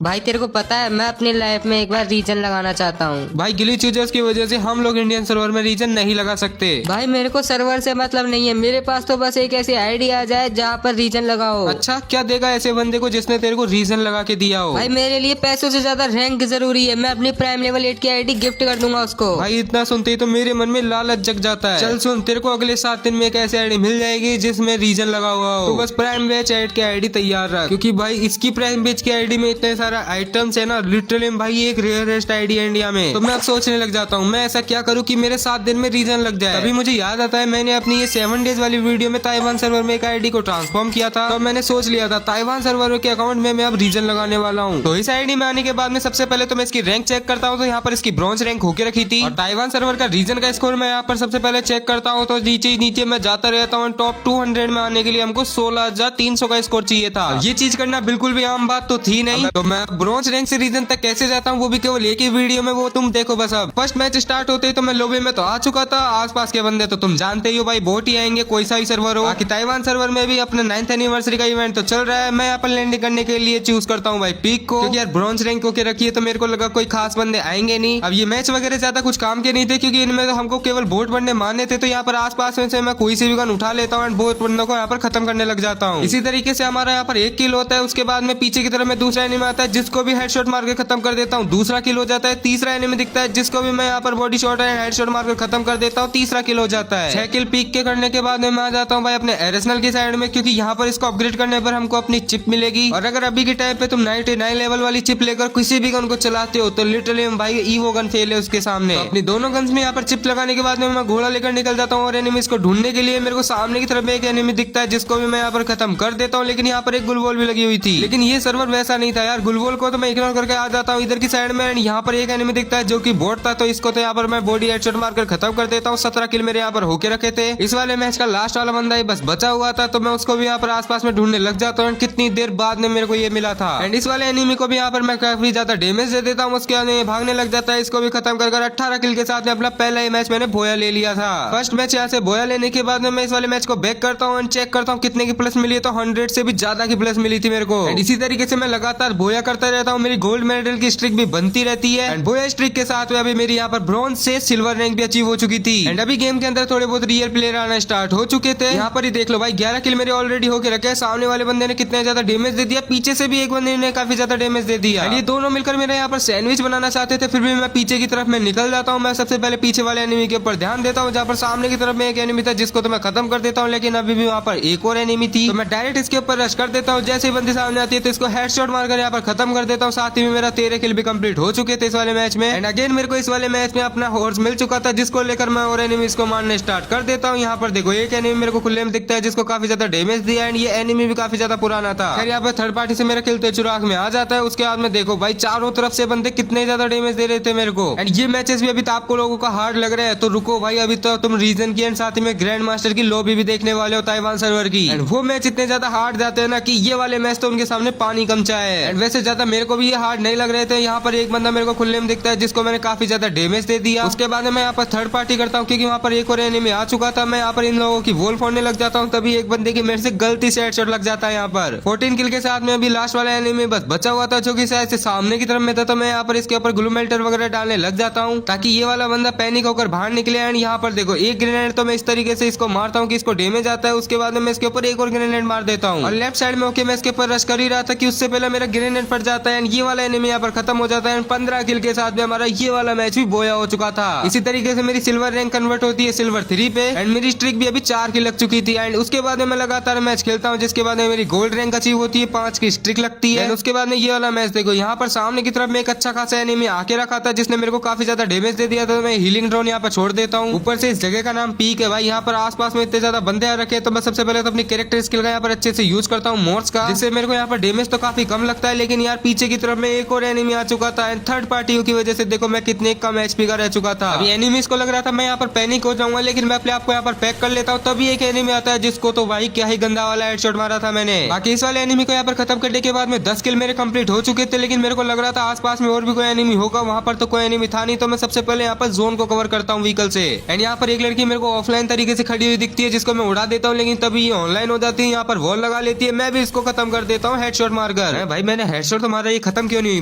भाई तेरे को पता है मैं अपनी लाइफ में एक बार रीजन लगाना चाहता हूँ। भाई ग्लिच यूजर्स की वजह से हम लोग इंडियन सर्वर में रीजन नहीं लगा सकते। भाई मेरे को सर्वर से मतलब नहीं है, मेरे पास तो बस एक ऐसी आईडी आ जाए जहाँ पर रीजन लगाओ। अच्छा, क्या देगा ऐसे बंदे को जिसने तेरे को रीजन लगा के दिया हो? भाई मेरे लिए पैसों से ज्यादा रैंक जरूरी है, मैं अपनी प्राइम लेवल 8 की आईडी गिफ्ट कर दूंगा उसको। भाई इतना सुनते ही तो मेरे मन में लालच जग जाता है। चल सुन, तेरे को अगले 7 दिन में एक ऐसी आईडी मिल जाएगी जिसमें रीजन लगा हुआ हो। तो बस प्राइम बैच 8 की आईडी तैयार रख, क्योंकि भाई इसकी प्राइम बैच की आईडी में इतने सारा आइटम्स है ना, लिटरली भाई एक रेयरेस्ट आईडी है इंडिया में। तो मैं अब सोचने लग जाता हूँ मैं ऐसा क्या करूँ कि मेरे 7 दिन में रीजन लग जाए। तभी मुझे याद आता है मैंने अपनी ये 7 डेज वाली वीडियो में ताइवान सर्वर में एक आईडी को ट्रांसफॉर्म किया था। तो मैंने सोच लिया था ताइवान सर्वर के अकाउंट में मैं अब रीजन लगाने वाला हूँ। तो इस आईडी में आने के बाद में सबसे पहले तो मैं इसकी रैंक चेक करता हूँ। तो यहाँ पर इसकी ब्रॉन्ज रैंक होके रखी थी और ताइवान सर्वर का रीजन का स्कोर मैं यहाँ पर सबसे पहले चेक करता हूँ। तो नीचे नीचे मैं जाता रहता हूँ। टॉप 200 में आने के लिए हमको 16,300 का स्कोर चाहिए था। ये चीज करना बिल्कुल भी आम बात तो थी नहीं। तो मैं ब्रॉन्ज रैंक से रीजन तक कैसे जाता हूँ वो भी केवल एक ही वीडियो में, वो तुम देखो बस। अब फर्स्ट मैच स्टार्ट होते ही तो मैं लॉबी में तो आ चुका था। आसपास के बंदे तो तुम जानते ही हो भाई, बहुत ही आएंगे कोई सा भी सर्वर हो। बाकी ताइवान सर्वर में भी अपने 9th एनिवर्सरी का इवेंट तो चल रहा है। मैं यहाँ पर लैंडिंग करने के लिए चूज करता हूँ भाई पीक को, क्योंकि यार ब्रॉन्ज रैंक होके रखी है तो मेरे को लगा कोई खास बंदे आएंगे नहीं। अब ये मैच वगैरह ज्यादा कुछ काम के नहीं थे, क्योंकि इनमें तो हमको केवल बोट बनने मारने थे। तो यहाँ पर आसपास में से मैं कोई सी भी गन उठा लेता हूँ, बोट बंदों को यहाँ पर खत्म करने लग जाता हूँ। इसी तरीके से हमारा यहाँ पर 1 किल होता है। उसके बाद में पीछे की तरफ में दूसरा एनिमी आता है जिसको भी हेडशॉट मार के खत्म कर देता हूँ। दूसरा किल हो जाता है। तीसरा एनिमी दिखता है जिसको भी मैं यहाँ पर बॉडी शॉट एंड हेडशॉट मारकर खत्म कर देता हूँ। तीसरा किल हो जाता है। 6 किल पीक के करने के बाद में मैं आ जाता हूँ भाई अपने एरेसनल की साइड में, क्योंकि यहाँ पर इसको अपग्रेड करने पर हमको अपनी चिप मिलेगी। और अगर अभी के टाइम पे तुम 99 लेवल वाली चिप लेकर किसी भी गन को चलाते हो तो लिटरली भाई ईवो गन फेल है उसके सामने। तो अपनी दोनों गन्स में यहाँ पर चिप लगाने के बाद में मैं घोड़ा लेकर निकल जाता हूँ और एनिमीज को ढूंढने के लिए। मेरे को सामने की तरफ में एक एनिमी दिखता है जिसको भी मैं यहाँ पर खत्म कर देता हूँ। लेकिन यहाँ पर एक गुलवॉल भी लगी हुई थी, लेकिन ये सर्वर वैसा नहीं था यार। गुलवॉल को तो मैं इग्नोर करके आ जाता हूँ इधर की साइड में। यहाँ पर एक एनिमी दिखता है जो कि बोट था, तो इसको तो यहाँ पर मैं बॉडी हेडशॉट मारकर खत्म कर देता हूँ। 17 किल मेरे यहाँ पर होके रखे थे। इस वाले मैच का लास्ट वाला बंदा ही बस बचा हुआ था, तो मैं उसको भी यहाँ पर आसपास में ढूंढने लग जाता हूँ। कितनी देर बाद में मेरे को ये मिला था। एंड इस वाले एनिमी को भी यहाँ पर मैं काफी ज्यादा डैमेज दे देता हूँ। उसके बाद में भागने लग जाता है। इसको भी खत्म कर 18 किल के साथ में अपना पहला ही मैच मैंने बोया ले लिया था। फर्स्ट मैच यहाँ से बोया लेने के बाद में मैं इस वाले मैच को बैक करता हूँ एंड चेक करता हूँ कितने की प्लस मिली है। तो 100 से भी ज्यादा की प्लस मिली थी मेरे को। एंड इसी तरीके से मैं लगातार बोया करता रहता हूँ। मेरी गोल्ड मेडल की स्ट्रिक भी बनती रहती है। एंड बोया स्ट्रिक के साथ में अभी मेरी यहाँ पर ब्रॉन्ज से सिल्वर रैंक भी अचीव हो चुकी थी। एंड अभी गेम के अंदर थोड़े बहुत रियल प्लेयर आना स्टार्ट हो चुके थे। यहाँ पर ही देख लो भाई 11 किल मेरे ऑलरेडी होके रखे हैं। सामने वाले बंदे ने कितना ज्यादा डैमेज दे दिया, पीछे से भी एक बंदे ने काफी ज्यादा डैमेज दे दिया। ये दोनों मिलकर मेरे यहाँ पर सैंडविच बनाना चाहते थे, फिर भी मैं पीछे की तरफ में निकल जाता हूँ। मैं सबसे पहले पीछे वाले एनिमी के ऊपर ध्यान देता हूँ, जहाँ पर सामने की तरफ में एक एनिमी था जिसको तो मैं खत्म कर देता हूँ। लेकिन अभी भी वहाँ पर एक और एनिमी थी, तो मैं डायरेक्ट इसके ऊपर रश कर देता हूँ। जैसे ही बंदी सामने आती है तो इसको हेडशॉट मारकर यहाँ पर खत्म कर देता हूँ। साथ ही में मेरा 13 किल भी कंप्लीट हो चुके थे इस वाले मैच में। एंड अगेन मेरे को इस वाले मैच में अपना हॉर्स मिल चुका था, जिसको लेकर मैं और एनिमीज को मारने स्टार्ट कर देता हूँ। यहाँ पर देखो एक एनिमी मेरे को खुले में दिखता है जिसको काफी ज्यादा डैमेज दिया। एंड ये एनिमी भी काफी ज्यादा पुराना था। खैर यहाँ पर थर्ड पार्टी से मेरा किल तो चुराग में आ जाता है। उसके बाद में देखो भाई चारों तरफ से बंदे कितने ज्यादा डैमेज दे रहे थे मेरे को। एंड ये मैचेस भी अभी तो आपको लोगों का हार्ड लग रहा है, तो रुको भाई, अभी तो तुम रीजन की एंड साथ ही में ग्रैंड मास्टर की लॉबी भी देखने वाले हो ताइवान सर्वर की। एंड वो मैच इतने ज्यादा हार्ड जाते हैं ना कि ये वाले मैच तो उनके सामने पानी कम चाय है। एंड वैसे ज्यादा मेरे को भी ये हार्ड नहीं लग रहे थे। यहाँ पर एक बंदा मेरे को खुले में दिखता है जिसको मैंने काफी ज्यादा डैमेज दे दिया। उसके बाद मैं यहाँ पर थर्ड पार्टी करता हूँ, क्योंकि वहाँ पर एक और एनिमी आ चुका था। मैं यहाँ पर इन लोगों की वॉल फोड़ने लग जाता हूँ, तभी एक बंदे की मेरे से गलती से हेडशॉट लग जाता है। यहाँ पर 14 किल के साथ में अभी लास्ट वाला एनिमी बस बचा हुआ था, जो कि शायद से सामने की तरफ में था। तो मैं यहाँ पर इसके ऊपर ग्लू मेल्टर वगैरह डालने लग जाता हूँ ताकि ये वाला बंदा पैनिक होकर बाहर निकले। एंड यहाँ पर देखो एक ग्रेनेड तो मैं इस तरीके से इसको मारता हूँ कि इसको डैमेज आता है। उसके बाद मैं इसके ऊपर एक और ग्रेनेड मार देता हूँ और लेफ्ट साइड में ओके मैं इसके ऊपर रश कर ही रहा था कि उससे पहले मेरा ग्रेनेड पड़ जाता है। एंड ये वाला एनिमी यहाँ पर खत्म हो जाता है। 15 किल के साथ में हमारा ये वाला मैच भी बोया हो चुका था। इसी तरीके से मेरी सिल्वर रैंक कन्वर्ट होती है सिल्वर 3 पे। एंड मेरी स्ट्रिक भी अभी 4 की लग चुकी थी। एंड उसके बाद मैं लगातार मैच खेलता हूँ, जिसके बाद में मेरी गोल्ड रैंक अचीव होती है, 5 की स्ट्रिक लगती है। उसके बाद में ये वाला मैच देखो, यहाँ पर सामने की तरफ में एक अच्छा खासा एनिमी आके रखा था जिसने मेरे को काफी ज्यादा डैमेज दे दिया था। मैं हीलिंग ड्रोन यहाँ पर छोड़ देता हूँ। ऊपर से इस जगह का नाम पीक है भाई। यहाँ पर आसपास में इतने ज्यादा बंदे आ रखे, तो मैं सबसे पहले तो अपनी कैरेक्टर स्किल का यहाँ पर अच्छे से यूज करता हूँ मोर्स का, जिससे मेरे को यहाँ पर डैमेज तो काफी कम लगता है। लेकिन यार पीछे की तरफ में एक और एनिमी आ चुका था। एंड थर्ड पार्टी की वजह से देखो मैं कितने कम एचपी का रह चुका था। अभी एनिमीज को लग रहा था मैं यहाँ पर पैनिक हो जाऊंगा, लेकिन मैं अपने आपको यहाँ पर पैक कर लेता हूँ। तभी एक एनिमी आता है जिसको तो भाई क्या ही गंदा वाला हेडशॉट मारा था मैंने। बाकी इस वाले एनिमी को यहाँ पर खत्म करने के बाद में 10 किल मेरे कंप्लीट हो चुके थे। लेकिन मेरे को लग रहा था आसपास में और भी कोई एनिमी होगा, वहाँ पर तो कोई एनिमी था नहीं। तो मैं सबसे पहले यहाँ पर जोन को कवर करता हूँ व्हीकल से। एंड यहाँ पर एक लड़की मेरे को ऑफलाइन तरीके से खड़ी हुई दिखती है जिसको मैं उड़ा देता हूँ, लेकिन तभी ये ऑनलाइन हो जाती है, यहाँ पर वॉल लगा लेती है। मैं भी इसको खत्म कर देता हूँ हेडशॉट मारकर। भाई मैंने हेडशॉट हमारा ये खत्म क्यों नहीं हुई?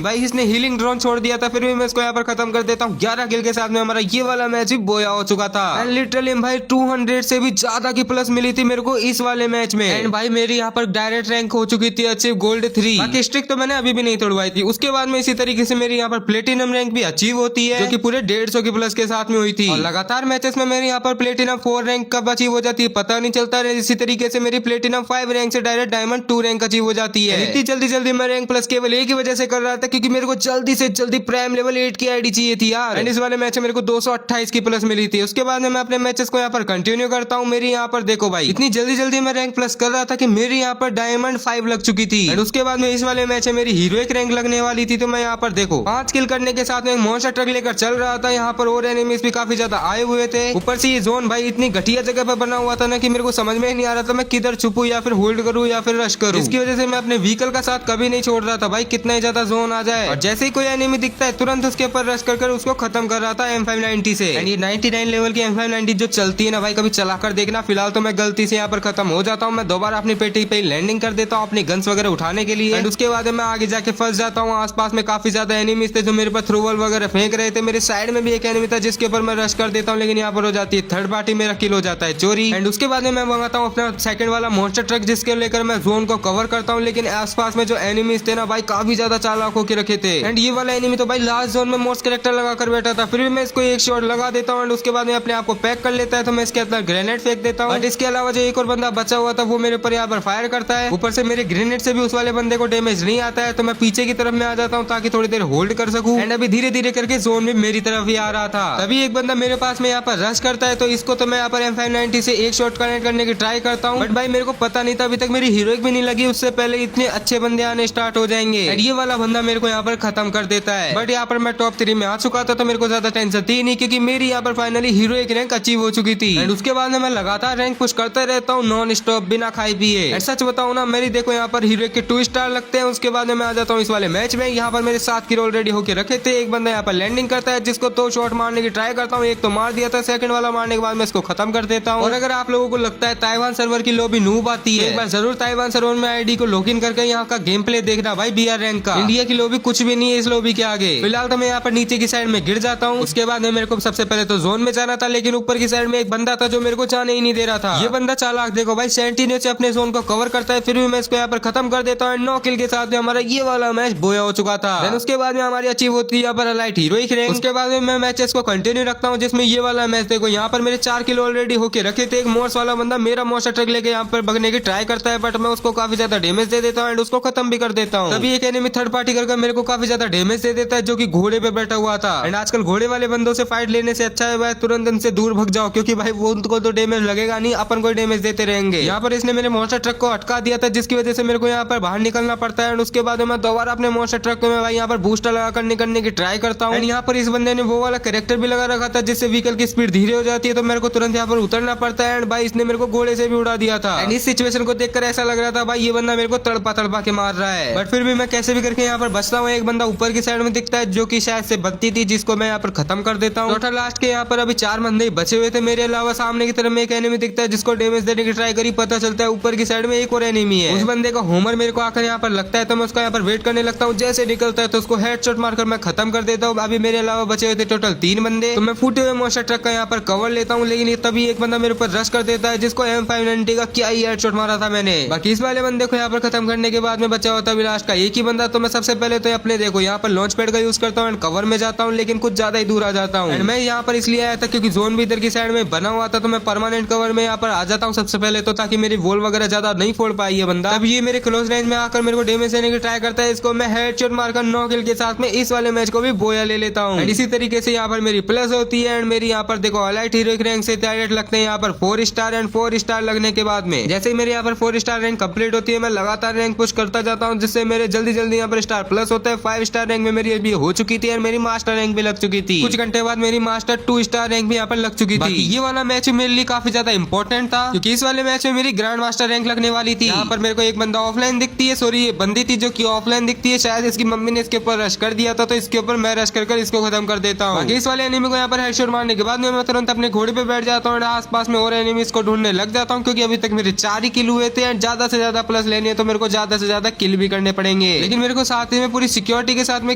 भाई इसने हीलिंग ड्रोन छोड़ दिया था, फिर भी मैं इसको यहाँ पर खत्म कर देता हूँ। 11 किल के साथ में हमारा ये वाला मैच भी बोया हो चुका था। एंड लिटरली भाई 200 से भी ज्यादा की प्लस मिली थी मेरे को इस वाले मैच में। एंड भाई मेरी यहाँ पर डायरेक्ट रैंक हो चुकी थी अचीव गोल्ड 3। बाकी स्ट्रिक तो मैंने अभी भी नहीं तोड़वाई थी। उसके बाद में इसी तरीके से मेरी यहाँ पर प्लेटिनम रैंक भी अचीव होती है, जो कि पूरे 150 की प्लस के साथ में हुई थी। और लगातार मैचेस में मेरी यहाँ पर प्लेटिनम 4 रैंक कब अचीव हो जाती है पता नहीं चलता है। इसी तरीके से मेरी प्लेटिनम 5 रैंक से डायरेक्ट डायमंड 2 रैंक अचीव हो जाती है। इतनी जल्दी मैं रैंक प्लस केवल एक ही वजह से कर रहा था, क्योंकि मेरे को जल्दी से जल्दी प्राइम लेवल 8 की आईडी चाहिए थी यार। एंड इस वाले मैच में मेरे को 228 की प्लस मिली थी। उसके बाद में मैं अपने मैचेस को यहाँ पर कंटिन्यू करता हूँ। मेरी यहाँ पर देखो भाई इतनी जल्दी मैं रैंक प्लस कर रहा था कि मेरी यहाँ पर डायमंड 5 लग चुकी थी। एंड उसके बाद में इस वाले मैच में मेरी हीरोइक रैंक लगने वाली थी, तो मैं यहाँ पर देखो 5 किल करने के साथ में मॉन्स्टर ट्रक लेकर चल रहा था। यहाँ पर और एनिमीज भी काफी ज्यादा आए हुए थे। ऊपर से ये जोन भाई इतनी घटिया जगह पर बना हुआ था ना कि मेरे को समझ में ही नहीं आ रहा था मैं किधर छुपूं या फिर होल्ड करूं या फिर रश करूं। इसकी वजह से मैं अपने व्हीकल का साथ कभी नहीं छोड़ रहा था भाई, कितना ही ज्यादा जोन आ जाए। और जैसे ही कोई एनिमी दिखता है तुरंत उसके ऊपर रश कर उसको खत्म कर रहा था M590 से। एंड ये 99 लेवल की M590 जो चलती है ना भाई, कभी चलाकर देखना। फिलहाल तो मैं गलती से यहाँ पर खत्म हो जाता हूँ। मैं दोबारा अपनी पेटी पे लैंडिंग कर देता हूँ अपनी गन्स वगैरह उठाने के लिए। एंड उसके बाद मैं आगे जाके फंस जाता हूँ। आसपास में काफी ज्यादा एनिमीज थे जो मेरे पर थ्रोबॉल वगैरह फेंक रहे थे। मेरे साइड में भी एक एनिमी था जिसके ऊपर मैं रश कर देता हूँ, लेकिन यहाँ पर हो जाती है थर्ड पार्टी, मेरा किल हो जाता है चोरी। एंड उसके बाद में मैं मंगाता हूँ अपना सेकंड वाला मॉन्स्टर ट्रक, जिसके लेकर मैं जोन को कवर करता हूँ। लेकिन आसपास में जो एनिमीज थे ना भाई काफी ज्यादा चालाक होकर रखे थे। एंड ये वाला एनिमी तो भाई लास्ट जोन में मोस्ट कैरेक्टर लगा कर बैठा था, फिर भी मैं इसको एक शॉट लगा देता हूँ। एंड उसके बाद में अपने आप को पैक कर लेता है, तो मैं इसके अंदर ग्रेनेड फेंक देता हूँ। बट इसके अलावा जो एक और बंदा बचा हुआ था वो मेरे ऊपर यहाँ पर फायर करता है। ऊपर से मेरे ग्रेनेड से भी उस वाले बंदे को डैमेज नहीं आता है, तो मैं पीछे की तरफ में आ जाता हूँ ताकि थोड़ी देर होल्ड कर सकूं। एंड अभी धीरे धीरे करके जोन भी मेरी तरफ ही आ रहा था। तभी एक बंदा मेरे पास में यहाँ पर रश करता है, तो इसको तो मैं यहाँ पर M590 से एक शॉट कनेक्ट करने की ट्राई करता हूँ। बट भाई मेरे को पता नहीं था अभी तक मेरी हीरोइक भी नहीं लगी, उससे पहले इतने अच्छे बंदे आने स्टार्ट हो जाएंगे। एंड ये वाला बंदा मेरे को यहाँ पर खत्म कर देता है। बट यहाँ पर मैं टॉप 3 में आ चुका था, तो मेरे को ज्यादा टेंशन थी नहीं, क्योंकि मेरी यहाँ पर फाइनली हीरोइक रैंक अचीव हो चुकी थी। एंड उसके बाद में मैं लगातार रैंक पुश करता रहता हूँ नॉन स्टॉप, बिना खाए पिए। सच बताऊँ ना, मेरी देखो यहाँ पर हीरोइक के 2 स्टार लगते हैं। उसके बाद में मैं आ जाता हूँ इस वाले मैच में। यहाँ पर मेरे 7 किल ऑलरेडी होके रखे थे। एक बंदा यहाँ पर लैंडिंग करता है, जिसको 2 शॉट मारने की ट्राई करता हूँ। एक तो मार दिया था, सेकंड वाला मारने के बाद मैं इसको खत्म कर देता हूँ। और अगर आप लोगों को लगता है ताइवान सर्वर की लॉबी नूब आती है, एक बार जरूर ताइवान सर्वर में आईडी को लॉगिन करके यहाँ का गेम प्ले देखना भाई, BR रैंक का। इंडिया की लॉबी कुछ भी नहीं है इस लॉबी के आगे। फिलहाल तो मैं यहाँ पर नीचे की साइड में गिर जाता हूँ। उसके बाद में मेरे को सबसे पहले तो जोन में जाना था, लेकिन ऊपर की साइड में एक बंदा था जो मेरे को जाने ही नहीं दे रहा था। ये बंदा चालाक देखो भाई, सेंटिनो से अपने जोन को कवर करता है, फिर भी मैं इसको यहाँ पर खत्म कर देता हूँ। 9 किल के साथ में हमारा ये वाला मैच बोया हो चुका था। उसके बाद में हमारी अचीव होती है यहाँ पर लाइट हीरोइक रैंक। उसके बाद में मैं मैचेस को कंटिन्यू रखता हूँ, जिसमें ये वाला मैच देखो यहाँ पर मेरे 4 किलो ऑलरेडी होके रखे थे। एक मोर्स वाला बंदा मेरा मोस्टर ट्रक लेके यहाँ पर भगने की ट्राई करता है, बट मैं उसको काफी ज्यादा डैमेज दे देता हूँ एंड उसको खत्म भी कर देता हूँ। तभी एक एनिमी थर्ड पार्टी करके मेरे को काफी ज्यादा डैमेज दे देता है, जो कि घोड़े पे बैठा हुआ था। एंड आजकल घोड़े वाले बंदों से फाइट लेने से अच्छा है भाई तुरंत इनसे दूर भग जाओ, क्योंकि भाई वो उनको तो डैमेज लगेगा नहीं, अपन को डैमेज देते रहेंगे। यहाँ पर इसने मेरे मोस्टर ट्रक को अटका दिया था, जिसकी वजह से मेरे को यहाँ पर बाहर निकलना पड़ता है। एंड उसके बाद मैं दोबारा अपने मोस्टर ट्रक को मैं भाई यहाँ पर बूस्टर लगाकर निकलने की ट्राई करता हूँ। एंड यहाँ पर इस बंदे ने वो वाला कैरेक्टर भी लगा रखा था जिससे व्हीकल की स्पीड धीरे हो जाती है, तो मेरे को तुरंत यहाँ पर उतरना पड़ता है। एंड भाई इसने मेरे को घोड़े से भी उड़ा दिया था। एंड इस सिचुएशन को देखकर ऐसा लग रहा था भाई ये बंदा मेरे को तड़पा तड़पा के मार रहा है, बट फिर भी मैं कैसे भी करके यहाँ पर बचता हूँ। एक बंदा ऊपर की साइड में दिखता है जो कि शायद से बनती थी, जिसको मैं यहाँ पर खत्म कर देता हूँ। टोटल लास्ट के यहाँ पर अभी 4 बंदे बचे हुए थे मेरे अलावा। सामने की तरफ में एक एनिमी दिखता है जिसको डैमेज देने की ट्राई करी, पता चलता है ऊपर की साइड में एक और एनिमी है। उस बंदे का होमर मेरे को आकर यहाँ पर लगता है, तो मैं उसका यहाँ पर वेट करने लगता हूँ। जैसे निकलता है तो उसको हेडशॉट मारकर मैं खत्म कर देता हूँ। अभी मेरे अलावा बचे हुए थे टोटल 3 बंदे, तो मैं फूटे हुए मोस्टर ट्रक का यहाँ पर कवर लेता हूँ। लेकिन तभी एक बंदा मेरे ऊपर रश कर देता है, जिसको M590 का क्या ही हेडशॉट मारा था मैंने। बाकी इस वाले बंदे को यहाँ पर खत्म करने के बाद में बचा होता है लास्ट का एक ही बंदा, तो मैं सबसे पहले तो अपने देखो यहाँ पर लॉन्च पैड का यूज करता हूँ एंड कवर में जाता हूँ, लेकिन कुछ ज्यादा ही दूर आ जाता हूँ। मैं यहाँ पर इसलिए आया था क्योंकि जोन भी इधर की साइड में बना हुआ था, तो मैं परमानेंट कवर में यहाँ पर आ जाता हूँ सबसे पहले, तो ताकि मेरी वॉल वगैरह ज्यादा नहीं फोड़ पाई है बंदा। अब ये मेरे क्लोज रेंज में आकर मेरे को डैमेज देने की ट्राई करता है, इसको मैं हेडशॉट मारकर 9 किल के साथ में इस वाले मैच को भी बोया ले लेता हूँ। इसी तरीके से यहाँ पर मेरी प्लस होती है। एंड मेरी यहाँ पर देखो अलर्ट हीरोइक रैंक से डायरेक्ट लगते हैं यहाँ पर 4 स्टार। एंड 4 स्टार लगने के बाद में जैसे ही मेरे यहाँ पर 4 स्टार रैंक कंप्लीट होती है, मैं लगातार रैंक पुश करता जाता हूँ, जिससे मेरे जल्दी जल्दी यहाँ पर स्टार प्लस होता है। 5 स्टार रैंक में मेरी अभी हो चुकी थी और मेरी मास्टर रैंक भी लग चुकी थी। कुछ घंटे बाद मेरी मास्टर 2 स्टार रैंक भी यहाँ पर लग चुकी थी। ये वाला मैच मेरे लिए काफी ज्यादा इंपॉर्टेंट था, क्योंकि इस वाले मैच में मेरी ग्रैंड मास्टर रैंक लगने वाली थी। यहाँ पर मेरे को एक बंदा ऑफलाइन दिखती है, सॉरी ये बंदी थी जो कि ऑफलाइन दिखती है। शायद इसकी मम्मी ने इसके ऊपर रश कर दिया था, तो इसके ऊपर मैं रश कर इसको खत्म कर देता हूँ। इस वाले एनिमी को यहाँ पर हेडशॉट मारने के बाद मैं तुरंत अपने घोड़े पे बैठ जाता हूँ और आसपास में और एनिमीज को ढूंढने लग जाता हूँ, क्योंकि अभी तक मेरे 4 ही किल हुए थे। एंड ज्यादा से ज्यादा प्लस लेनी है तो मेरे को ज्यादा से ज्यादा किल भी करने पड़ेंगे। जाएंगे। लेकिन मेरे को साथ ही में पूरी सिक्योरिटी के साथ में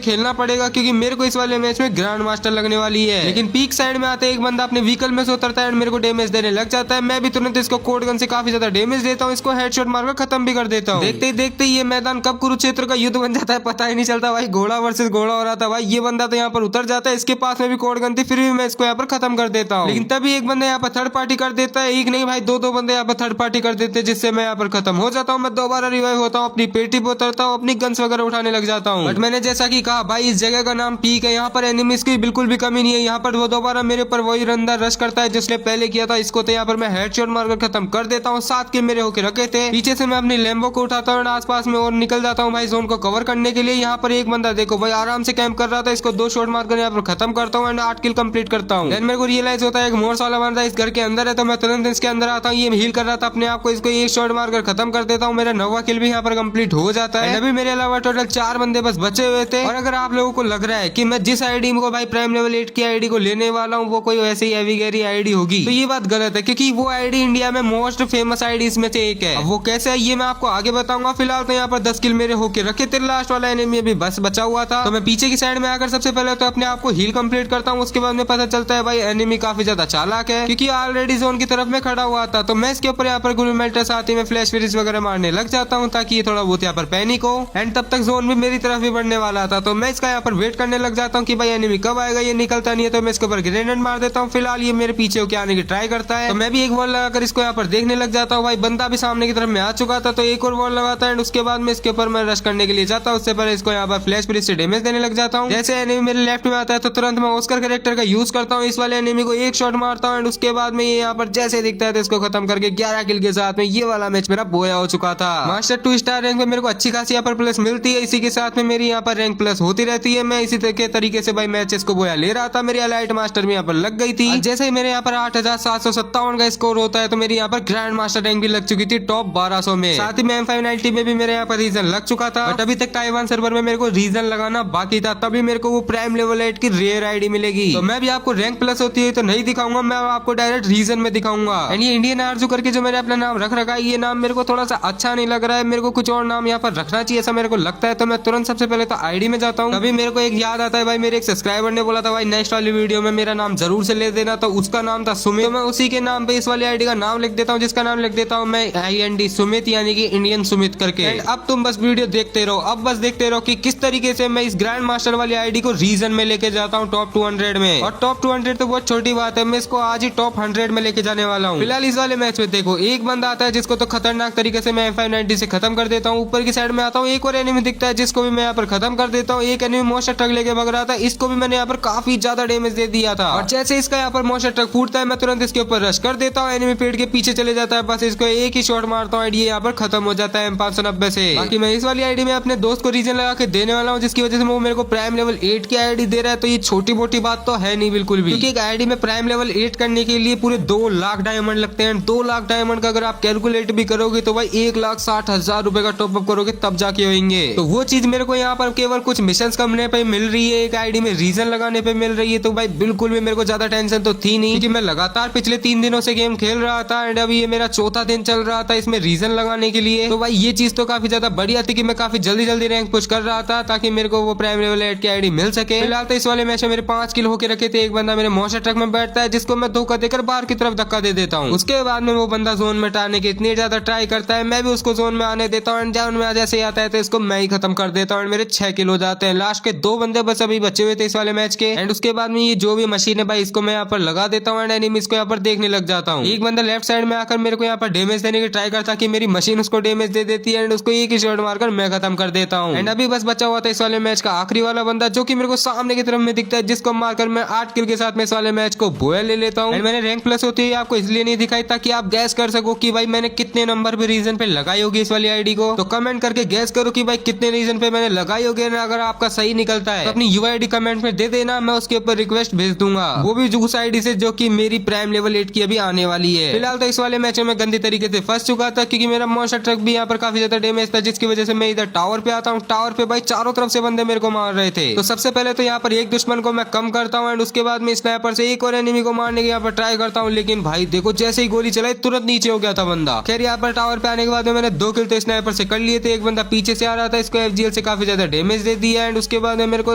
खेलना पड़ेगा, क्योंकि मेरे को इस वाले मैच में ग्रैंड मास्टर लगने वाली है। लेकिन पीक साइड में आते एक बंदा अपने व्हीकल में से उतरता है एंड मेरे को डैमेज देने लग जाता है। मैं भी तुरंत इसको कोड गन से काफी ज्यादा डैमेज देता हूँ, इसको हेडशॉट मारकर खत्म भी कर देता हूँ। देखते ही देखते ये मैदान कब कुरुक्षेत्र का युद्ध बन जाता है पता ही नहीं चलता भाई। घोड़ा वर्सेस घोड़ा हो रहा था भाई। ये बंदा तो यहाँ पर उतर जाता है, इसके पास में भी कोड गन थी, फिर भी मैं इसको यहाँ पर खत्म कर देता हूँ। लेकिन तभी एक बंदा यहाँ पर थर्ड पार्टी कर देता है। एक नहीं भाई, दो बंदे यहाँ पर थर्ड पार्टी कर देते हैं, जिससे मैं यहाँ पर खत्म हो जाता हूँ। मैं दोबारा रिवाइव होता हूँ, अपनी पेटी पे उतरता हूँ, अपनी गन्स वगैरह उठाने लग जाता हूँ। बट मैंने जैसा कि कहा भाई, इस जगह का नाम पीक है, यहाँ पर एनिमीज की बिल्कुल भी कमी नहीं है। यहाँ पर वो दोबारा मेरे ऊपर वही रंदा रश करता है जिसने पहले किया था। इसको तो यहाँ पर मैं हेडशॉट मारकर खत्म कर देता हूँ। 7 किल मेरे होके रखे थे। पीछे से मैं अपनी लैम्बो को उठाता हूँ, आसपास में और निकल जाता हूँ भाई जोन को कवर करने के लिए। यहाँ पर एक बंदा देखो भाई आराम से कैंप कर रहा था, इसको 2 शॉट मारकर यहाँ पर खत्म करता हूँ एंड 8 किल कंप्लीट करता हूँ। देन मेरे को रियलाइज होता है एक मोर्स वाला बंदा इस घर के अंदर है, तो मैं तुरंत इसके अंदर आता हूँ। ये हील कर रहा था अपने आप को, इसको एक शॉट मारकर खत्म कर देता हूँ। मेरा 9वां किल भी यहाँ पर कंप्लीट हो जाता है। अभी मेरे अलावा टोटल 4 बंदे बस बचे हुए थे। और अगर आप लोगों को लग रहा है कि मैं जिस आईडी को भाई प्राइम लेवल 8 की आईडी को लेने वाला हूँ वो कोई वैसे ही हैवी गैरी आईडी होगी, तो ये बात गलत है, क्योंकि वो आईडी इंडिया में मोस्ट फेमस आईडी इसमें से एक है। अब वो कैसे है ये मैं आपको आगे बताऊंगा। फिलहाल तो यहाँ पर 10 किल मेरे होके रखे थे। लास्ट वाला एनिमी अभी बस बचा हुआ था, तो मैं पीछे की साइड में आकर सबसे पहले तो अपने आप को हील कंप्लीट करता हूँ। उसके बाद में पता चलता है भाई एनिमी काफी ज्यादा चालाक है, क्योंकि ऑलरेडी जोन की तरफ में खड़ा हुआ था। तो मैं इसके ऊपर यहाँ पर गुलमेल्टर साथ ही में फ्लैश फ्रीज वगैरह मारने लग जाता हूँ, ताकि ये थोड़ा बहुत यहाँ पर पैनिक हो। एंड तब तक जोन भी मेरी तरफ ही बढ़ने वाला था, तो मैं इसका यहाँ पर वेट करने लग जाता हूँ कि भाई एनिमी कब आएगा। ये निकलता नहीं है, तो मैं इसके ऊपर ग्रेनेड मार देता हूँ। फिलहाल ये मेरे पीछे होकर आने की ट्राई करता है, तो मैं भी एक वॉल लगाकर इसको यहाँ पर देखने लग जाता हूँ। भाई बंदा भी सामने की तरफ में आ चुका था, तो एक और वॉल लगाता है एंड उसके बाद में इसके ऊपर मैं रश करने के लिए जाता हूँ। उससे पहले इसको यहाँ पर फ्लैश फ्रीज से डैमेज देने लग जाता हूँ। जैसे एनिमी मेरे लेफ्ट में आता है तो तुरंत मैं ऑस्कर कैरेक्टर का यूज करता हूँ। इस वाले एनिमी को एक शॉट मारता हूँ एंड उसके बाद में ये यहाँ पर जैसे दिखता है तो इसको खत्म करके 11 किल के साथ में ये वाला मैच मेरा बोया हो चुका था। मास्टर 2 स्टार रैंक में मेरे को अच्छी खासी यहाँ पर प्लस मिलती है, इसी के साथ में मेरी यहाँ पर रैंक प्लस होती रहती है। मैं इसी तरीके से भाई मैचेस को बोया ले रहा था। मेरी एलाइट मास्टर में यहाँ पर लग गई थी। जैसे ही मेरे यहाँ पर 8757 का स्कोर होता है, तो मेरी यहाँ पर ग्रैंड मास्टर रैंक भी लग चुकी थी टॉप 1200 में। साथ ही में M590 में भी मेरे यहाँ पर रीजन लग चुका था, बट अभी तक ताइवान सर्वर में मेरे को रीजन लगाना बाकी था, तभी मेरे को वो प्राइम लेवल 8 की रेयर आईडी मिलेगी। तो मैं भी आपको रैंक प्लस होती है तो नहीं दिखाऊंगा, मैं आपको डायरेक्ट रीजन में दिखाऊंगा। एंड ये इंडियन आरजू करके जो मैंने अपना नाम रख रखा है, ये नाम मेरे को थोड़ा सा अच्छा नहीं लग रहा है। मेरे को कुछ और नाम यहाँ पर रखना चाहिए ऐसा मेरे को लगता है। तो मैं तुरंत सबसे पहले तो आईडी में जाता हूँ। तभी मेरे को एक याद आता है भाई, मेरे एक सब्सक्राइबर ने बोला था भाई नेक्स्ट वाली वीडियो में मेरा नाम जरूर से ले देना, तो उसका नाम था सुमित। तो मैं उसी के नाम पे इस वाली आईडी का नाम लिख देता हूँ, जिसका नाम लिख देता हूँ मैं IND सुमित, यानी कि इंडियन सुमित करके। अब तुम बस वीडियो देखते रहो, अब बस देखते रहो कि किस तरीके से मैं इस ग्रैंड मास्टर वाली आईडी को रीजन में लेके जाता हूँ टॉप 200 में। और टॉप 200 तो बहुत छोटी बात है, मैं इसको आज ही टॉप 100 में लेके जाने वाला हूँ। फिलहाल इस वाले मैच में देखो एक बंदा आता है जिसको तो खतरनाक तरीके से मैं M590 से खत्म कर देता हूँ। ऊपर की साइड में आता हूँ, एक और एनिमी दिखता है जिसको भी मैं यहाँ पर खत्म कर देता हूँ। एक एनिमी मोस्टर ट्रक लेके भाग रहा था, इसको भी मैंने यहाँ पर काफी ज्यादा डैमेज दे दिया था। और जैसे इसका यहाँ पर मोस्टर ट्रक फूटता है, मैं तुरंत इसके ऊपर रश कर देता हूँ। एनिमी पेड़ के पीछे चले जाता है, बस इसको एक ही शॉट मारता हूँ, ये यहाँ पर खत्म हो जाता है M590 से। बाकी मैं इस वाली आईडी में अपने दोस्त को रीजन लगा के देने वाला हूँ, जिसकी वजह से वो मेरे को प्राइम लेवल 8 की आईडी दे रहा है। तो ये छोटी मोटी बात तो है नहीं बिल्कुल भी, क्योंकि एक आईडी में प्राइम लेवल 8 करने के लिए पूरे 2 लाख डायमंड लगते हैं। 2 लाख डायमंड का अगर आप कैलकुलेट भी करोगे तो भाई 1,60,000 रुपए का टॉपअप करोगे तब जाके होंगे। तो वो चीज मेरे को यहाँ पर केवल कुछ मिशन करने पे मिल रही है, एक आईडी में रीजन लगाने पे मिल रही है। तो भाई बिल्कुल भी मेरे को ज्यादा टेंशन तो थी नहीं, क्योंकि मैं लगातार पिछले 3 दिनों से गेम खेल रहा था एंड अभी ये मेरा 4था दिन चल रहा था इसमें रीजन लगाने के लिए। तो भाई ये चीज तो काफी ज्यादा बढ़िया थी कि मैं काफी जल्दी रैंक पुश कर रहा था, ताकि मेरे को वो प्राइम लेवल 8 की आईडी मिल सके। फिलहाल तो इस वाले मैच में मेरे 5 किल होके रखे थे। एक बंदा मेरे मोस्टर ट्रक में बैठता है, जिसको मैं धोखा देकर बाहर की तरफ धक्का दे देता हूँ। उसके बाद में वो बंदा जोन में आने की इतनी ज्यादा ट्राई करता है, मैं भी उसको जोन में आने देता हूँ। जोन में जैसे आता है तो इसको मैं ही खत्म कर देता हूँ। मेरे 6 किल हो जाते हैं। लास्ट के 2 बंदे बस अभी बचे हुए थे इस वाले मैच के। एंड उसके बाद में ये जो भी मशीन है भाई, इसको मैं यहाँ पर लगा देता हूँ एंड एनिमीज को यहाँ पर देखने लग जाता हूँ। एक बंदा लेफ्ट साइड में आकर मेरे को यहाँ पर डैमेज देने की ट्राई करता कि मेरी मशीन उसको डैमेज दे देती है एंड उसको एक ही शॉट मारकर मैं खत्म कर देता हूँ। एंड अभी बस बचा हुआ था इस वाले मैच का आखिरी वाला बंदा, जो कि मेरे को सामने की तरफ में दिखता है, जिसको मारकर मैं 8 किल के साथ में इस वाले मैच को बोया ले लेता हूँ। मैंने रैंक प्लस होती है आपको इसलिए नहीं दिखाई ताकि आप गैस कर सको कि भाई मैंने कितने नंबर पे रीजन पे लगाई होगी इस वाली आईडी को। तो कमेंट करके गैस करो कि भाई कितने रीजन पे मैंने लगाई होगी। अगर आपका सही निकलता है तो अपनी UID कमेंट में दे देना, मैं उसके ऊपर रिक्वेस्ट भेज दूंगा, वो भी उस आईडी से जो कि मेरी प्राइम लेवल 8 की अभी आने वाली है। फिलहाल तो इस वाले मैच में गंदी तरीके से फंस चुका था, क्योंकि मेरा मोस्टर ट्रक भी यहाँ पर काफी ज्यादा डैमेज था, जिसकी वजह से मैं इधर टावर पे आता हूँ। टावर पे भाई चारों तरफ से बंदे मेरे को मार रहे थे। तो सबसे पहले तो यहाँ पर एक दुश्मन को मैं कम करता हूँ एंड उसके बाद में स्नाइपर से एक और एनिमी को मारने की यहाँ पर ट्राई करता हूँ। लेकिन भाई देखो जैसे ही गोली चलाई तुरंत नीचे हो गया था बंदा। खैर यहाँ पर टावर पे आने के बाद मैंने 2 किल तो स्नाइपर से कर लिए थे। एक बंदा पीछे पीछे से आ रहा था, इसको FGL से काफी ज्यादा डैमेज दे दिया। एंड उसके बाद मेरे को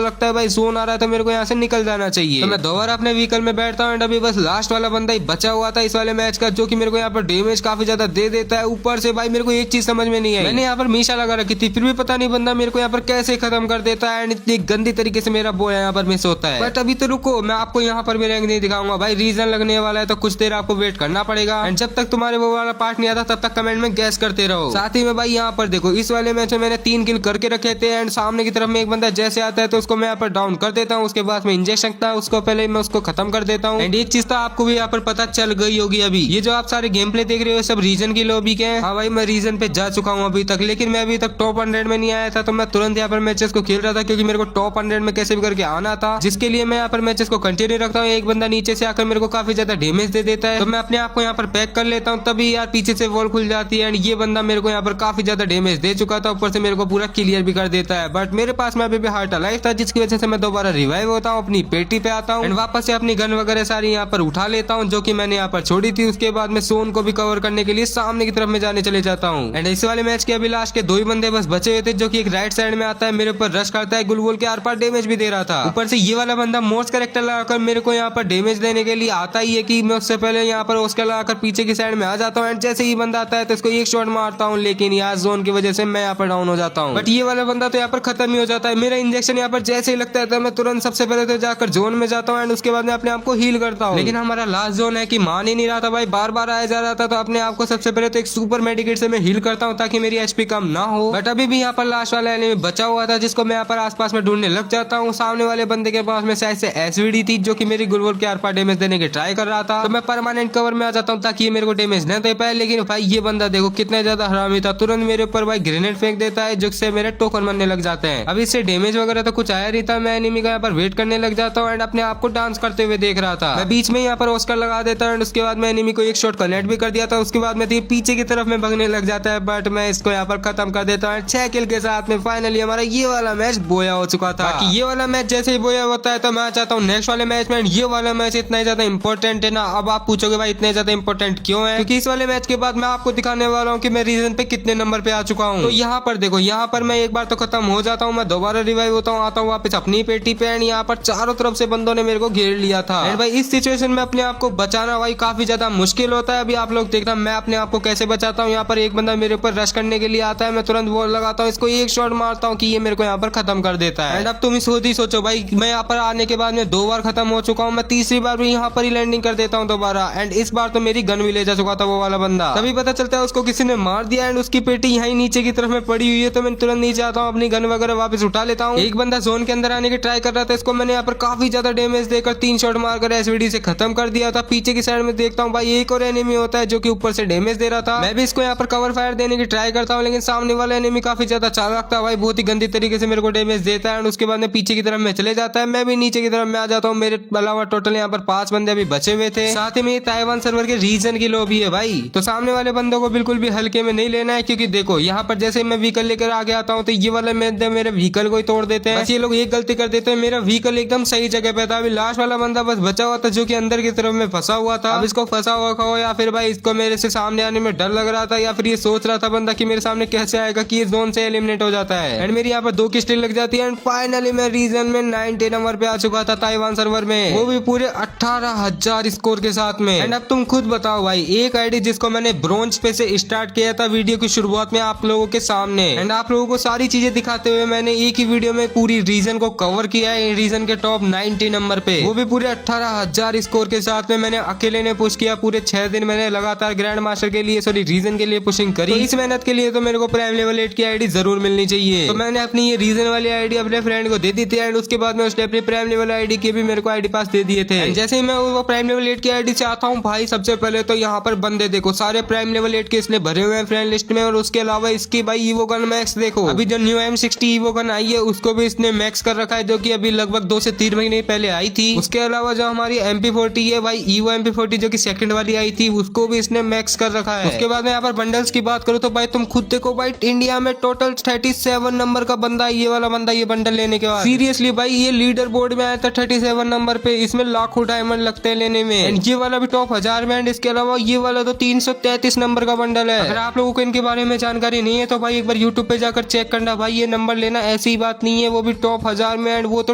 लगता है भाई जोन आ रहा था, मेरे को यहाँ से निकल जाना चाहिए। तो मैं दोबारा अपने व्हीकल में बैठता हूँ। एंड अभी बस लास्ट वाला बंदा ही बचा हुआ था इस वाले मैच का, जो कि मेरे को यहाँ पर डैमेज काफी ज्यादा दे देता है। ऊपर से भाई मेरे को एक चीज समझ में नहीं आई, मैंने यहाँ पर मीशा लगा रखी थी, फिर भी पता नहीं बंदा मेरे को यहाँ पर कैसे खत्म कर देता है। एंड इतनी गंदी तरीके से मेरा बॉय यहाँ पर मिस होता है। बट अभी तो रुको, मैं आपको यहाँ पर भी रैंक नहीं दिखाऊंगा भाई, रीजन लगने वाला है तो कुछ देर आपको वेट करना पड़ेगा। एंड जब तक तुम्हारे वो वाला पार्ट नहीं आता तब तक कमेंट में गैस करते रहो। साथ ही में भाई यहाँ पर देखो, इस वाले मैच में मैंने 3 किल करके रखे थे। एंड सामने की तरफ में एक बंदा जैसे आता है तो उसको मैं यहाँ पर डाउन कर देता हूँ, उसके बाद में इंजेक्शन था उसको पहले मैं उसको खत्म कर देता हूँ। एंड एक चीज तो आपको भी यहाँ पर पता चल गई होगी, अभी ये जो आप सारे गेम प्ले देख रहे हो सब रीजन की लॉबी के हैं। हाँ भाई मैं रीजन पे जा चुका हूँ अभी तक, लेकिन मैं अभी तक टॉप 100 में नहीं आया था। तो मैं तुरंत यहाँ पर मैचेस को खेल रहा था, क्योंकि मेरे को टॉप 100 में कैसे भी करके आना था, जिसके लिए मैं यहाँ पर मैचेस को कंटिन्यू रखता हूँ। एक बंदा नीचे से आकर मेरे को काफी ज्यादा डैमेज दे देता है, तो मैं अपने आप को यहाँ पर पैक कर लेता हूँ, तभी यार पीछे से वॉल खुल जाती है। एंड ये बंदा मेरे को यहाँ पर काफी ज्यादा डैमेज दे चुका था, ऊपर से मेरे को पूरा क्लियर भी कर देता है। बट मेरे पास में अभी भी हार्ट अलाइव था, जिसकी वजह से मैं दोबारा रिवाइव होता हूँ, अपनी पेटी पे आता हूँ। एंड वापस से अपनी गन वगैरह सारी यहाँ पर उठा लेता हूँ, जो कि मैंने यहाँ पर छोड़ी थी। उसके बाद मैं सोन को भी कवर करने के लिए सामने की तरफ में जाने चले जाता हूँ। एंड इस वाले मैच के अभी लास्ट के 2 ही बंदे बस बचे हुए थे, जो कि एक राइट साइड में आता है, मेरे ऊपर रश करता है, गुलगुल के आर पार डैमेज भी दे रहा था। ऊपर से ये वाला बंदा मोस्ट कैरेक्टर लगाकर मेरे को यहाँ पर डैमेज देने के लिए आता ही है, कि मैं उससे पहले यहाँ पर उसका लगाकर पीछे की साइड में आ जाता हूँ। एंड जैसे ही बंदा आता है तो इसको एक शॉट मारता हूँ, लेकिन यार जोन की वजह से मैं यहाँ पर डाउन हो जाता हूँ। बट ये वाला बंदा तो यहाँ पर खत्म ही हो जाता है। मेरा इंजेक्शन यहाँ पर जैसे ही लगता है तो मैं तुरंत सबसे पहले तो जाकर जोन में जाता हूँ, एंड उसके बाद मैं अपने आप को हील करता हूँ। लेकिन हमारा लास्ट जोन है कि मान ही नहीं रहा था भाई, बार बार आया जा रहा था। तो अपने आप को सबसे पहले तो एक सुपर मेडिकेट से मैं हील करता हूँ, ताकि मेरी HP कम ना हो। बट अभी भी यहाँ पर लास्ट वाला एनिमी बचा हुआ था, जिसको मैं यहाँ पर आसपास में ढूंढने लग जाता हूँ। सामने वाले बंदे के पास में शायद से SVD थी, जो कि मेरी गुलवोल के आर पार डैमेज देने की ट्राई कर रहा था। तो मैं परमानेंट कवर में आ जाता हूँ, ताकि ये मेरे को डैमेज न दे पाए। लेकिन भाई ये बंदा देखो कितना ज्यादा हरामी था, तुरंत मेरे ऊपर भाई ग्रेनेड फेंक देता है, जिससे मेरे टोकन बनने लग जाते हैं। अब इससे डैमेज वगैरह तो कुछ आया नहीं था, मैं एनिमी का यहाँ पर वेट करने लग जाता हूँ, एंड अपने आप को डांस करते हुए देख रहा था। मैं बीच में यहाँ पर ऑस्कर लगा देता हूँ, एंड उसके बाद मैं एनिमी को एक शॉट कनेक्ट भी कर दिया था। उसके बाद में पीछे की तरफ में भगने लग जाता है, बट मैं इसको यहाँ पर खत्म कर देता हूँ। 6 किल के साथ में फाइनली हमारा ये वाला मैच बोया हो चुका था। बाकी ये वाला मैच जैसे ही बोया होता है तो मैं चाहता हूँ नेक्स्ट वाले मैच में। ये वाला मैच इतना ज्यादा इंपॉर्टेंट है ना। अब आप पूछोगे भाई इतने ज्यादा इंपॉर्टेंट क्यों है, क्योंकि इस वाले मैच के बाद मैं आपको दिखाने वाला हूँ कि मैं रीजन पे कितने नंबर पे आ चुका हूँ। तो यहाँ पर देखो, यहाँ पर मैं एक बार तो खत्म हो जाता हूँ, मैं दोबारा रिवाइव होता हूँ, आता हूँ वापस अपनी पेटी पे। एंड यहाँ पर चारों तरफ से बंदों ने मेरे को घेर लिया था। एंड भाई इस सिचुएशन में अपने आप को बचाना भाई काफी ज्यादा मुश्किल होता है। अभी आप लोग देखना मैं अपने आप को कैसे बचाता हूँ। यहाँ पर एक बंदा मेरे ऊपर रश करने के लिए आता है, मैं तुरंत वॉल लगाता हूँ, इसको एक शॉट मारता हूँ कि ये मेरे को यहाँ पर खत्म कर देता है। एंड अब तुम ही सोचो भाई, मैं यहाँ पर आने के बाद में 2 बार खत्म हो चुका हूँ, मैं तीसरी बार भी यहाँ पर ही लैंडिंग कर देता हूँ दोबारा। एंड इस बार तो मेरी गन भी ले जा चुका था वो वाला बंदा, तभी पता चलता है उसको किसी ने मार दिया। एंड उसकी पेटी यहाँ नीचे की तरफ में पड़ी हुई है, तो मैं तुरंत नीचे आता हूँ, अपनी गन वगैरह वापस उठा लेता हूँ। एक बंदा जोन के अंदर आने की ट्राई कर रहा था, इसको मैंने यहाँ पर काफी ज्यादा डैमेज देकर 3 शॉट मारकर SVD से खत्म कर दिया था। पीछे की साइड में देखता हूँ भाई एक और एनिमी होता है, जो कि ऊपर से डैमेज दे रहा था। मैं भी इसको यहाँ पर कवर फायर देने की ट्राई करता हूँ, लेकिन सामने वाला एनिमी काफी ज्यादा चालाक था भाई, बहुत ही गंदी तरीके से मेरे को डैमेज देता है। एंड उसके बाद में पीछे की तरफ में चले जाता है, मैं भी नीचे की तरफ में आ जाता हूँ। मेरे अलावा टोटल यहाँ पर 5 बंदे अभी बचे हुए थे। साथ ही में ताइवान सर्वर के रीजन की लॉबी है भाई, तो सामने वाले बंदों को बिल्कुल भी हल्के में नहीं लेना है, क्योंकि देखो यहाँ पर जैसे मैं व्हीकल लेकर आगे आता हूँ तो ये वाला मेरे व्हीकल को ही तोड़ देते हैं। बस ये लोग एक गलती कर देते हैं, मेरा व्हीकल एकदम सही जगह पे था। अभी लास्ट वाला बंदा बस बचा हुआ था, जो कि अंदर की तरफ में फंसा हुआ था। अब इसको फंसा हुआ हो या फिर भाई इसको मेरे से सामने आने में डर लग रहा था, या फिर ये सोच रहा था बंदा कि मेरे सामने कैसे आएगा कि ये जोन से एलिमिनेट हो जाता है। एंड मेरी यहाँ पर 2 की स्टिल लग जाती है। एंड फाइनली मैं रीजन में 90 नंबर पे आ चुका था ताइवान सर्वर में, वो भी पूरे 18,000 स्कोर के साथ में। एंड अब तुम खुद बताओ भाई, एक आईडी जिसको मैंने ब्रोंज पे से स्टार्ट किया था वीडियो की शुरुआत में आप लोगों के सामने, एंड आप लोगों को सारी चीजें दिखाते हुए मैंने एक ही वीडियो में पूरी रीजन को कवर किया है, रीजन के टॉप 90 नंबर पे, वो भी पूरे 18,000 स्कोर के साथ में। मैंने अकेले ने पुश किया, पूरे 6 दिन मैंने लगातार ग्रैंड मास्टर के लिए रीजन के लिए पुशिंग करी। तो इस मेहनत के लिए तो मेरे को प्राइम लेवल 8 की आईडी जरूर मिलनी चाहिए। तो मैंने अपनी ये रीजन वाली आईडी अपने फ्रेंड को दे दी थी, एंड उसके बाद में उसने अपनी प्राइम लेवल आईडी के भी मेरे को आईडी पास दे दिए थे। जैसे ही मैं वो प्राइम लेवल 8 की आईडी से आता हूँ भाई, सबसे पहले तो यहाँ पर बंदे देखो सारे प्राइम लेवल 8 के इसने भरे हुए हैं फ्रेंड लिस्ट में। और उसके अलावा इसकी भाई ईवो गन मैक्स देखो, अभी जो न्यू M60 ईवो गन आई है उसको भी इसने मैक्स कर रखा है, जो कि अभी लगभग 2 से 3 महीने पहले आई थी। उसके अलावा जो हमारी MP40 है भाई, ईवो MP40 जो कि सेकंड वाली आई थी, उसको भी इसने मैक्स कर रखा है। उसके बाद में यहाँ पर बंडल्स की बात करूँ तो भाई तुम खुद देखो भाई, इंडिया में टोटल 37 नंबर का बंदा, ये वाला बंदा ये बंडल लेने के बाद सीरियसली भाई ये लीडर बोर्ड में आया था 37 नंबर पे। इसमें लाखों डायमंड लगते हैं लेने में, एंड ये वाला भी टॉप 1000 में। इसके अलावा ये वाला तो 333 नंबर का बंडल है। अगर आप लोगों को इनके बारे में जानकारी नहीं है तो भाई एक बार यूट्यूब पे जाकर चेक करना भाई, ये नंबर लेना ऐसी ही बात नहीं है, वो भी टॉप 1000 में, एंड वो तो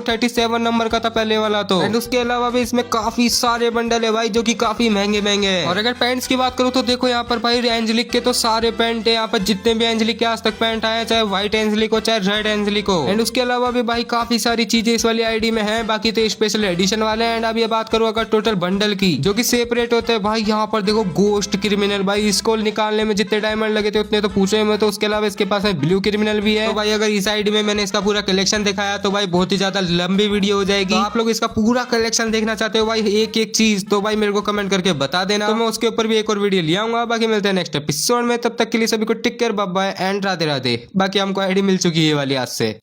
37 नंबर का था पहले वाला तो। एंड उसके अलावा भी इसमें काफी सारे बंडल है भाई जो कि काफी महंगे महंगे हैं। और अगर पैंट्स की बात करूँ तो देखो यहाँ पर भाई एंजेलिक के तो सारे पैंट है, यहाँ पर जितने भी एंजेलिक के आज तक पैंट आए, चाहे व्हाइट एंजेलिक हो चाहे रेड एंजेलिक हो। एंड उसके अलावा भी भाई काफी सारी चीजें इस वाली आईडी में है, बाकी तो स्पेशल एडिशन वाले हैं। एंड अब ये बात करूँ अगर टोटल बंडल की जो कि सेपरेट होते हैं भाई, यहाँ पर देखो गोस्ट क्रिमिनल भाई, इसको निकालने में जितने डायमंड लगे थे उतने तो पूछे में। तो उसके अलावा इसके पास है ब्लू क्रिमिनल भी है। तो भाई अगर इस आईडी में मैंने इसका पूरा कलेक्शन दिखाया तो भाई बहुत ही ज्यादा लंबी वीडियो हो जाएगी। तो आप लोग इसका पूरा कलेक्शन देखना चाहते हो भाई एक एक चीज, तो भाई मेरे को कमेंट करके बता देना, तो मैं उसके ऊपर भी एक और वीडियो ले आऊंगा। बाकी मिलते हैं नेक्स्ट एपिसोड में, तब तक के लिए सभी को take care, bye bye and Radhe Radhe. बाकी हमको आईडी मिल चुकी है ये वाली आज से।